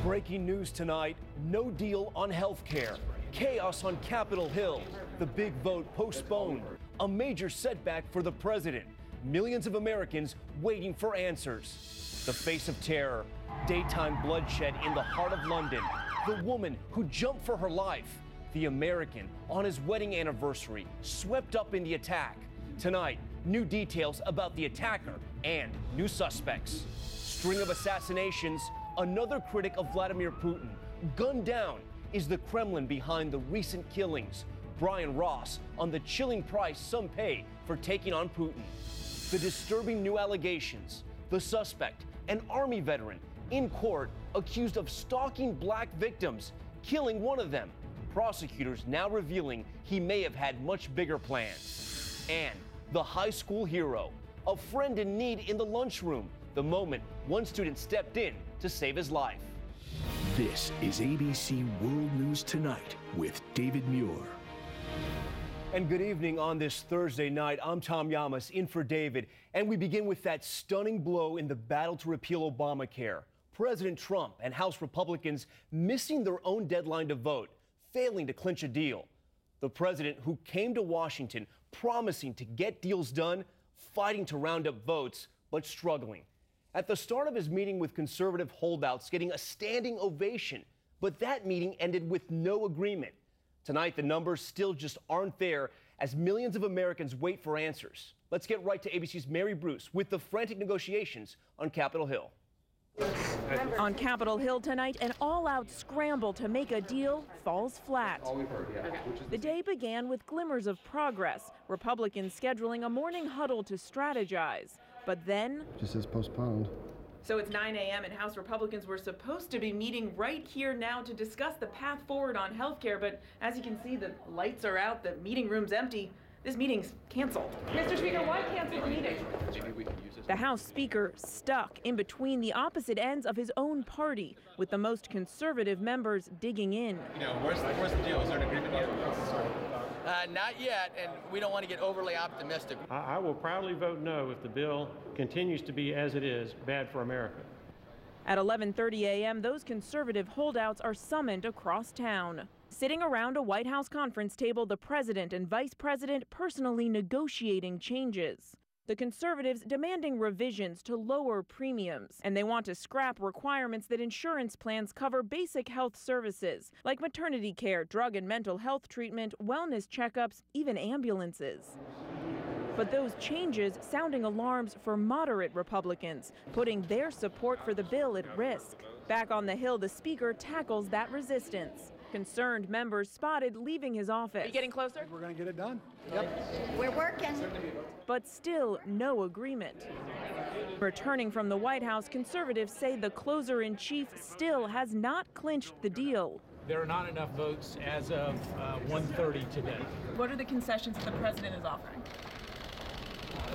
Breaking news tonight, no deal on health care. Chaos on Capitol Hill. The big vote postponed. A major setback for the president. Millions of Americans waiting for answers. The face of terror. Daytime bloodshed in the heart of London. The woman who jumped for her life. The American on his wedding anniversary swept up in the attack. Tonight, new details about the attacker and new suspects. String of assassinations. Another critic of Vladimir Putin, gunned down. Is the Kremlin behind the recent killings? Brian Ross on the chilling price some pay for taking on Putin. The disturbing new allegations. The suspect, an army veteran, in court accused of stalking black victims, killing one of them. Prosecutors now revealing he may have had much bigger plans. And the high school hero, a friend in need in the lunchroom. The moment one student stepped in to save his life. This is ABC World News Tonight with David Muir. And good evening on this Thursday night. I'm Tom Llamas in for David. And we begin with that stunning blow in the battle to repeal Obamacare. President Trump and House Republicans missing their own deadline to vote, failing to clinch a deal. The president who came to Washington promising to get deals done, fighting to round up votes, but struggling. At the start of his meeting with conservative holdouts, getting a standing ovation, but that meeting ended with no agreement. Tonight, the numbers still just aren't there as millions of Americans wait for answers. Let's get right to ABC's Mary Bruce with the frantic negotiations on Capitol Hill. On Capitol Hill tonight, an all-out scramble to make a deal falls flat. The day began with glimmers of progress, Republicans scheduling a morning huddle to strategize. But then... just says postponed. So it's 9 a.m. and House Republicans were supposed to be meeting right here now to discuss the path forward on health care. But as you can see, the lights are out, the meeting room's empty. This meeting's canceled. Mr. Speaker, why cancel the meeting? The House Speaker stuck in between the opposite ends of his own party, with the most conservative members digging in. You know, where's the deal? Is there an agreement yet? Not yet, and we don't want to get overly optimistic. I will proudly vote no if the bill continues to be, as it is, bad for America. At 11:30 a.m., those conservative holdouts are summoned across town. Sitting around a White House conference table, the president and vice president personally negotiating changes. The conservatives demanding revisions to lower premiums, and they want to scrap requirements that insurance plans cover basic health services like maternity care, drug and mental health treatment, wellness checkups, even ambulances. But those changes sounding alarms for moderate Republicans, putting their support for the bill at risk. Back on the Hill, the speaker tackles that resistance. Concerned members spotted leaving his office. Are you getting closer? We're going to get it done. Yep. We're working. But still no agreement. Returning from the White House, conservatives say the closer-in-chief still has not clinched the deal. There are not enough votes as of 1:30 today. What are the concessions that the president is offering?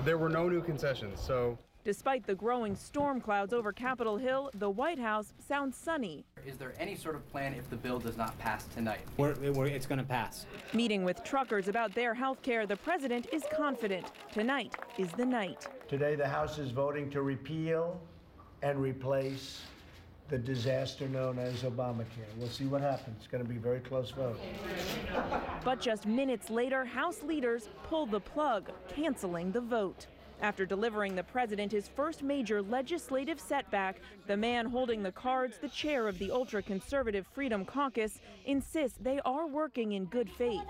There were no new concessions, so... Despite the growing storm clouds over Capitol Hill, the White House sounds sunny. Is there any sort of plan if the bill does not pass tonight? It's going to pass. Meeting with truckers about their health care, the president is confident. Tonight is the night. Today, the House is voting to repeal and replace the disaster known as Obamacare. We'll see what happens. It's going to be a very close vote. But just minutes later, House leaders pulled the plug, canceling the vote. After delivering the president his first major legislative setback, the man holding the cards, the chair of the ultra-conservative Freedom Caucus, insists they are working in good faith.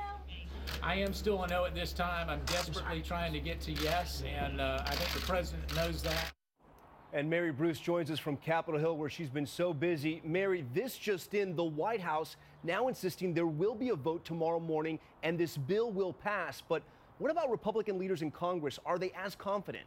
I am still a no at this time. I'm desperately trying to get to yes, and I think the president knows that. And Mary Bruce joins us from Capitol Hill, where she's been so busy. Mary, this just in, the White House now insisting there will be a vote tomorrow morning and this bill will pass. But what about Republican leaders in Congress? Are they as confident?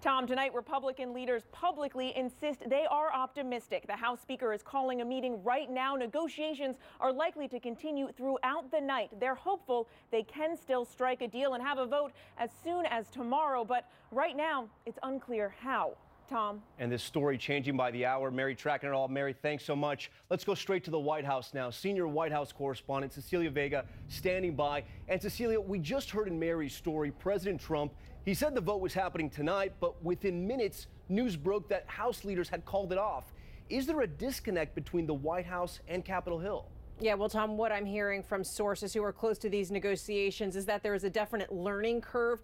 Tom, tonight Republican leaders publicly insist they are optimistic. The House Speaker is calling a meeting right now. Negotiations are likely to continue throughout the night. They're hopeful they can still strike a deal and have a vote as soon as tomorrow. But right now, it's unclear how. Tom. And this story changing by the hour. Mary tracking it all. Mary, thanks so much. Let's go straight to the White House now. Senior White House correspondent Cecilia Vega standing by. And Cecilia, we just heard in Mary's story, President Trump, he said the vote was happening tonight, but within minutes, news broke that House leaders had called it off. is there a disconnect between the White House and Capitol Hill? Yeah, well, Tom, what I'm hearing from sources who are close to these negotiations is that there is a definite learning curve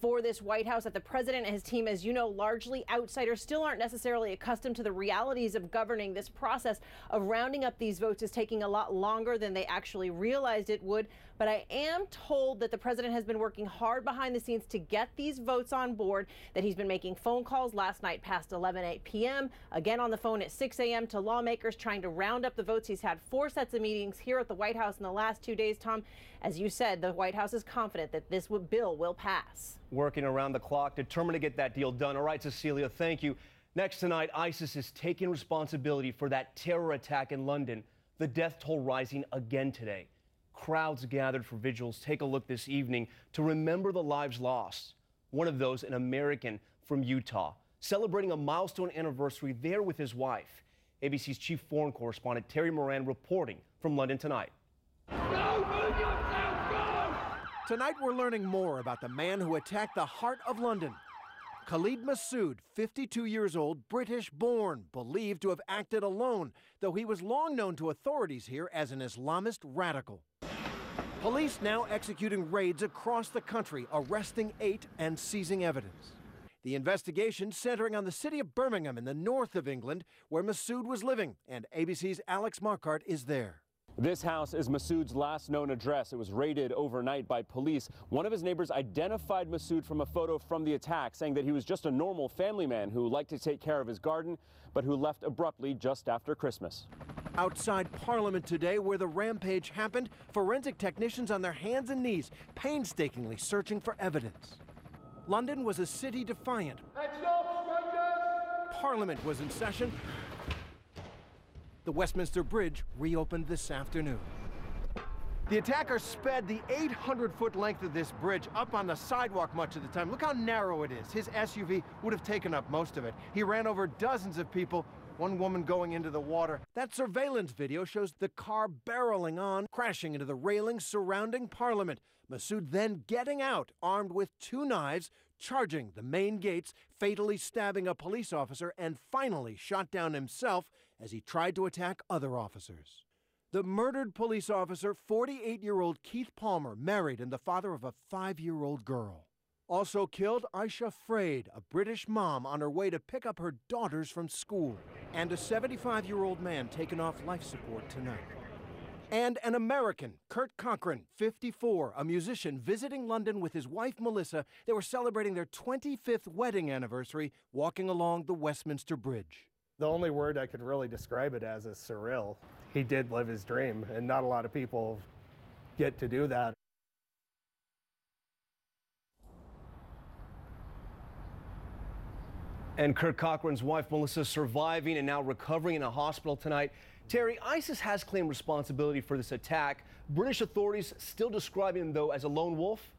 for this White House, that the president and his team, as you know, largely outsiders, still aren't necessarily accustomed to the realities of governing. This process of rounding up these votes is taking a lot longer than they actually realized it would. But I am told that the president has been working hard behind the scenes to get these votes on board, that he's been making phone calls last night past 11 p.m., again on the phone at 6 a.m. to lawmakers trying to round up the votes. He's had 4 sets of meetings here at the White House in the last 2 days, Tom. As you said, the White House is confident that this bill will pass. Working around the clock, determined to get that deal done. All right, Cecilia, thank you. Next tonight, ISIS is taking responsibility for that terror attack in London. The death toll rising again today. Crowds gathered for vigils. Take a look this evening to remember the lives lost. One of those, an American from Utah, celebrating a milestone anniversary there with his wife. ABC's chief foreign correspondent Terry Moran reporting from London tonight. Tonight we're learning more about the man who attacked the heart of London. Khalid Massoud, 52 years old, British-born, believed to have acted alone, though he was long known to authorities here as an Islamist radical. Police now executing raids across the country, arresting 8 and seizing evidence. The investigation centering on the city of Birmingham in the north of England, where Massoud was living, and ABC's Alex Marquardt is there. This house is Massoud's last known address. It was raided overnight by police. One of his neighbors identified Massoud from a photo from the attack, saying that he was just a normal family man who liked to take care of his garden, but who left abruptly just after Christmas. Outside Parliament today, where the rampage happened, forensic technicians on their hands and knees, painstakingly searching for evidence. London was a city defiant. Parliament was in session. The Westminster Bridge reopened this afternoon. The attacker sped the 800-foot length of this bridge up on the sidewalk much of the time. Look how narrow it is. His SUV would have taken up most of it. He ran over dozens of people, one woman going into the water. That surveillance video shows the car barreling on, crashing into the railings surrounding Parliament. Massoud then getting out, armed with 2 knives, charging the main gates, fatally stabbing a police officer, and finally shot down himself as he tried to attack other officers. The murdered police officer, 48-year-old Keith Palmer, married and the father of a 5-year-old girl. Also killed, Aisha Fraid, a British mom on her way to pick up her daughters from school. And a 75-year-old man taken off life support tonight. And an American, Kurt Cochran, 54, a musician visiting London with his wife Melissa. They were celebrating their 25th wedding anniversary, walking along the Westminster Bridge. The only word I could really describe it as is surreal. He did live his dream, and not a lot of people get to do that. And Kurt Cochran's wife, Melissa, surviving and now recovering in a hospital tonight. Terry, ISIS has claimed responsibility for this attack. British authorities still describing him, though, as a lone wolf?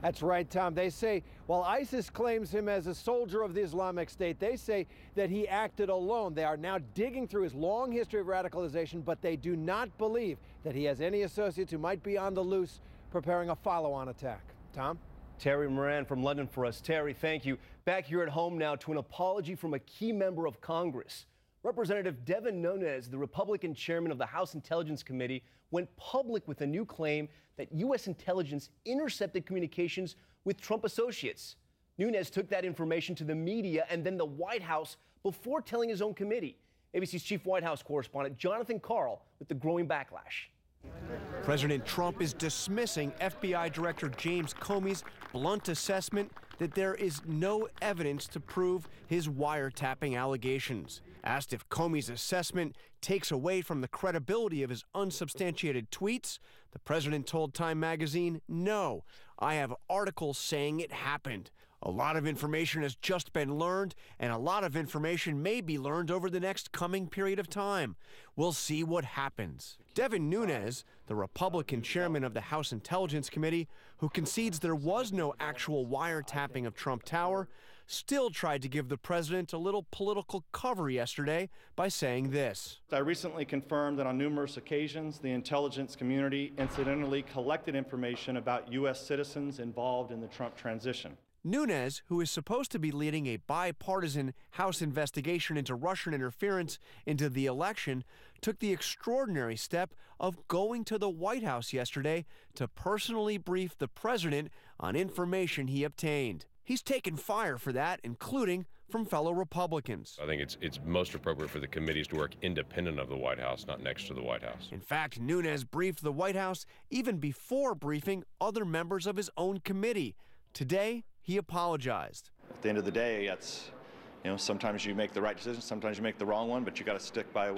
That's right, Tom. They say, while ISIS claims him as a soldier of the Islamic State, they say that he acted alone. They are now digging through his long history of radicalization, but they do not believe that he has any associates who might be on the loose preparing a follow-on attack. Tom? Terry Moran from London for us. Terry, thank you. Back here at home now to an apology from a key member of Congress. Representative Devin Nunes, the Republican chairman of the House Intelligence Committee, went public with a new claim that U.S. intelligence intercepted communications with Trump associates. Nunes took that information to the media and then the White House before telling his own committee. ABC's chief White House correspondent Jonathan Karl with the growing backlash. President Trump is dismissing FBI Director James Comey's blunt assessment that there is no evidence to prove his wiretapping allegations. Asked if Comey's assessment takes away from the credibility of his unsubstantiated tweets, the president told Time magazine, "No, I have articles saying it happened. A lot of information has just been learned, and a lot of information may be learned over the next coming period of time. We'll see what happens." Devin Nunes, the Republican chairman of the House Intelligence Committee, who concedes there was no actual wiretapping of Trump Tower, still tried to give the president a little political cover yesterday by saying this. I recently confirmed that on numerous occasions, the intelligence community incidentally collected information about U.S. citizens involved in the Trump transition. Nunes, who is supposed to be leading a bipartisan House investigation into Russian interference into the election, took the extraordinary step of going to the White House yesterday to personally brief the president on information he obtained. He's taken fire for that, including from fellow Republicans. I think it's most appropriate for the committees to work independent of the White House, not next to the White House. In fact, Nunes briefed the White House even before briefing other members of his own committee. Today, he apologized. At the end of the day, it's, sometimes you make the right decision, sometimes you make the wrong one, but you got to stick by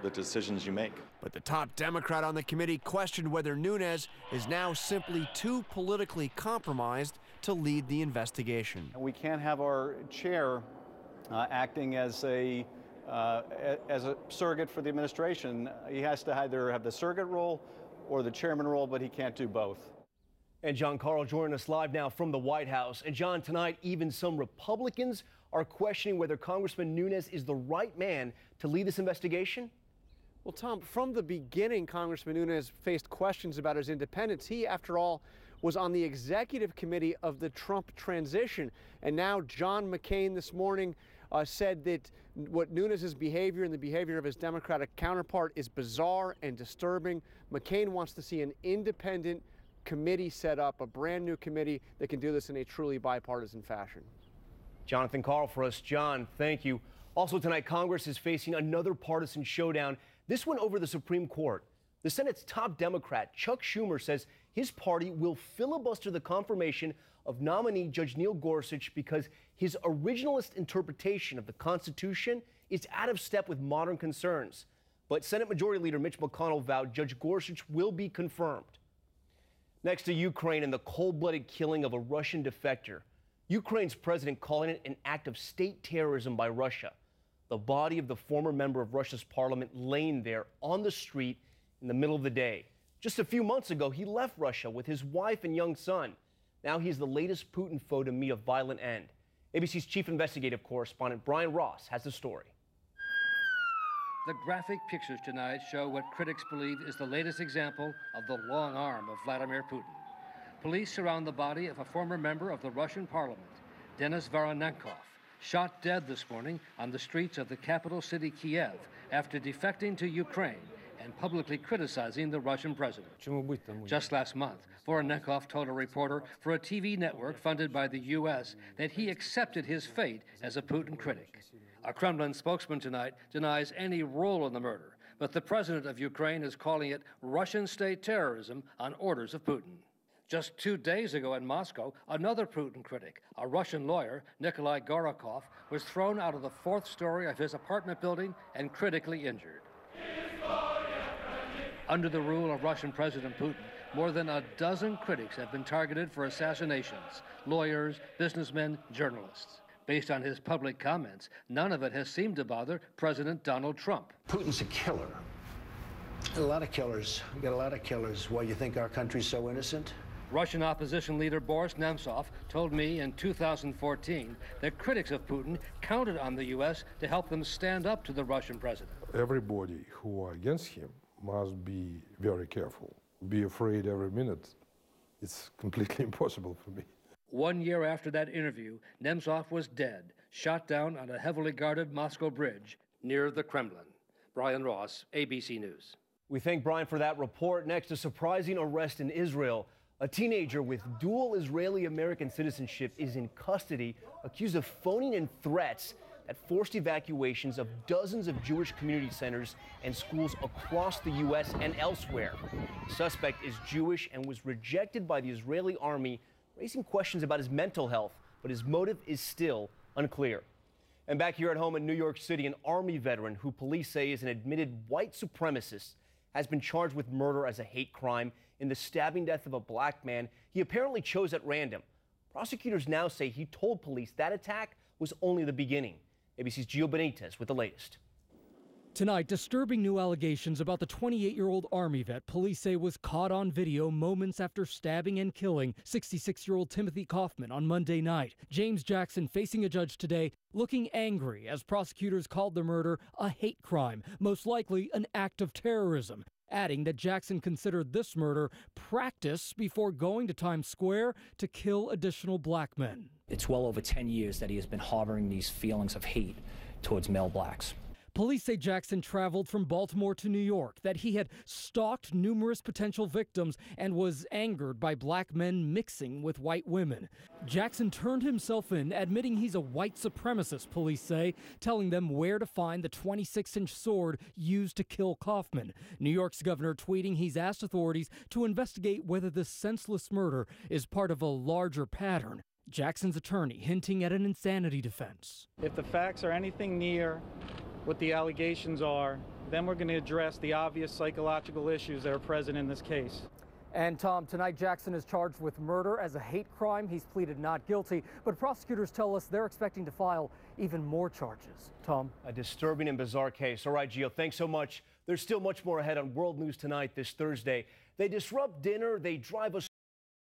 the decisions you make. But the top Democrat on the committee questioned whether Nunes is now simply too politically compromised to lead the investigation. We can't have our chair acting as a surrogate for the administration. He has to either have the surrogate role or the chairman role, but he can't do both. And John Carl joining us live now from the White House. And John, tonight, even some Republicans are questioning whether Congressman Nunes is the right man to lead this investigation. Well, Tom, from the beginning, Congressman Nunes faced questions about his independence. He, after all, was on the executive committee of the Trump transition. And now John McCain this morning said that what Nunes' behavior and the behavior of his Democratic counterpart is bizarre and disturbing. McCain wants to see an independent committee set up, a brand new committee that can do this in a truly bipartisan fashion. Jonathan Carl for us. John, thank you. Also tonight, Congress is facing another partisan showdown, this one over the Supreme Court. The Senate's top Democrat, Chuck Schumer, says his party will filibuster the confirmation of nominee Judge Neil Gorsuch because his originalist interpretation of the Constitution is out of step with modern concerns. But Senate Majority Leader Mitch McConnell vowed Judge Gorsuch will be confirmed. Next to Ukraine and the cold-blooded killing of a Russian defector, Ukraine's president calling it an act of state terrorism by Russia. The body of the former member of Russia's parliament laying there on the street in the middle of the day. Just a few months ago, he left Russia with his wife and young son. Now he's the latest Putin foe to meet a violent end. ABC's chief investigative correspondent Brian Ross has the story. The graphic pictures tonight show what critics believe is the latest example of the long arm of Vladimir Putin. Police surround the body of a former member of the Russian parliament, Denis Voronenkov, shot dead this morning on the streets of the capital city Kiev after defecting to Ukraine and publicly criticizing the Russian president. Just last month, Voronenkov told a reporter for a TV network funded by the U.S. that he accepted his fate as a Putin critic. A Kremlin spokesman tonight denies any role in the murder, but the president of Ukraine is calling it Russian state terrorism on orders of Putin. Just 2 days ago in Moscow, another Putin critic, a Russian lawyer, Nikolai Gorakov, was thrown out of the 4th story of his apartment building and critically injured. Under the rule of Russian President Putin, more than a dozen critics have been targeted for assassinations, lawyers, businessmen, journalists. Based on his public comments, none of it has seemed to bother President Donald Trump. Putin's a killer. A lot of killers. We got a lot of killers. Why, you think our country's so innocent? Russian opposition leader Boris Nemtsov told me in 2014 that critics of Putin counted on the U.S. to help them stand up to the Russian president. Everybody who are against him must be very careful. Be afraid every minute. It's completely impossible for me. 1 year after that interview, Nemtsov was dead, shot down on a heavily guarded Moscow bridge near the Kremlin. Brian Ross, ABC News. We thank Brian for that report. Next, a surprising arrest in Israel. A teenager with dual Israeli-American citizenship is in custody, accused of phoning in threats that forced evacuations of dozens of Jewish community centers and schools across the U.S. and elsewhere. The suspect is Jewish and was rejected by the Israeli army, raising questions about his mental health, but his motive is still unclear. And back here at home in New York City, an Army veteran who police say is an admitted white supremacist has been charged with murder as a hate crime in the stabbing death of a black man he apparently chose at random. Prosecutors now say he told police that attack was only the beginning. ABC's Gio Benitez with the latest. Tonight, disturbing new allegations about the 28-year-old Army vet police say was caught on video moments after stabbing and killing 66-year-old Timothy Kaufman on Monday night. James Jackson facing a judge today, looking angry as prosecutors called the murder a hate crime, most likely an act of terrorism. adding that Jackson considered this murder practice before going to Times Square to kill additional black men. It's well over 10 years that he has been harboring these feelings of hate towards male blacks. Police say Jackson traveled from Baltimore to New York, that he had stalked numerous potential victims and was angered by black men mixing with white women. Jackson turned himself in, admitting he's a white supremacist, police say, telling them where to find the 26-inch sword used to kill Kaufman. New York's governor tweeting he's asked authorities to investigate whether this senseless murder is part of a larger pattern. Jackson's attorney hinting at an insanity defense. If the facts are anything near what the allegations are, then we're going to address the obvious psychological issues that are present in this case. And Tom, tonight Jackson is charged with murder as a hate crime. He's pleaded not guilty, but prosecutors tell us they're expecting to file even more charges. Tom? A disturbing and bizarre case. All right, Gio, thanks so much. There's still much more ahead on World News Tonight this Thursday. They disrupt dinner, they drive us